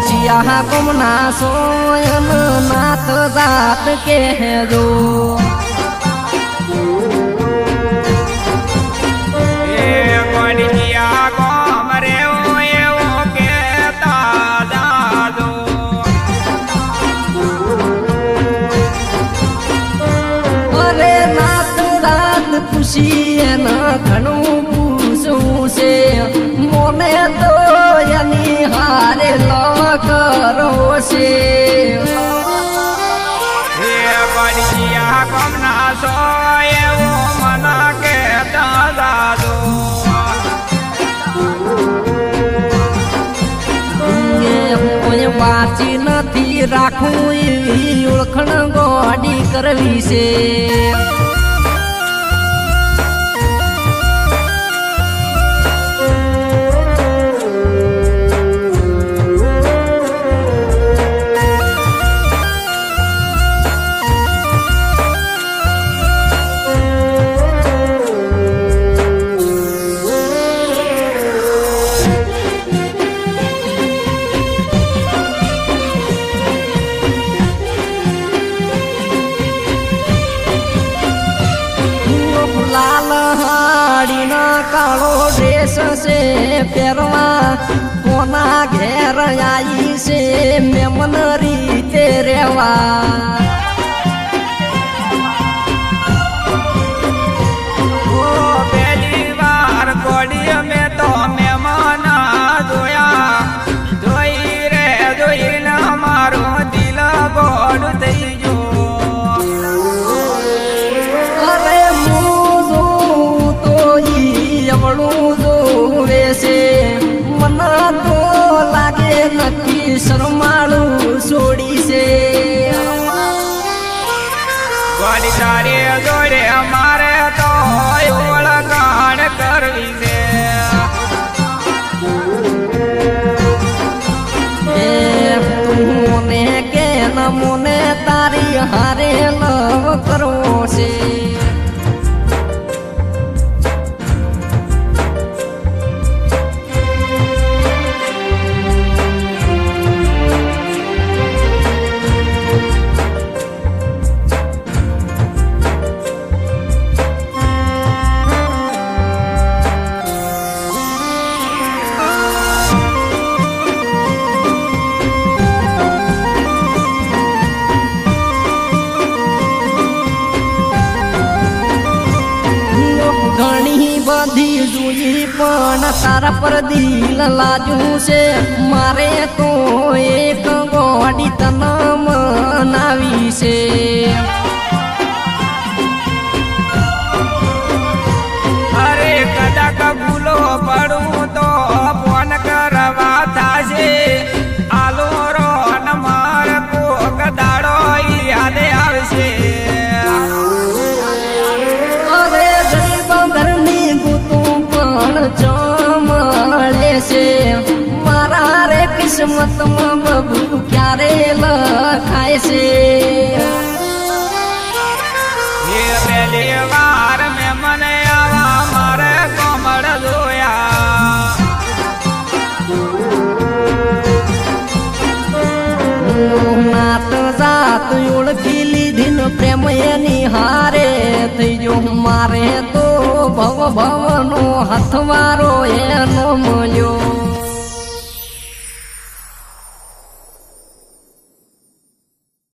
સિયા ગુમના સોયન નાથ જાત કહેજો ઘણું પૂછવું છે મોને તો એની હારે કરો છે વાંચી નથી રાખું એવી ઓળખણ ગોડી કરવી છે કાળો ડ્રેસ છે પહેરવા કોના ઘેર આવી છે મેમન રીતે રેવા પહેલી વાર કોડી અમે તો મહેમાન જોયા જોઈ રે જોઈને મારો દિલ ગોળ થઈ ગયો મના તો લાગે નથી શરમાળું છોડી છે ગોડી તારે જોડે અમારે તો ઓળખાણ કરવી છે તું કે નમોને તારી હારે લવ કરવો છે જોઈ પણ તારા પર દિલ લાજુ છે મારે તો એક ગોડી તન મનાવી છે અરે કદાચ ભૂલો પડું તો ફોન કરવા થાશે આલો રો માર કોક દાડો યાદ આવશે મળે છે મારા રે કિસ્મતમાં બબુ ક્યારે લખાય છે પહેલી વાર મેં મને આવા મારે કોમળ જોયા નાત જાત ઓળખી લીધી ને પ્રેમ એની હારે થઈ ગયો મારે તો ભવ ભવનો હથવારો એ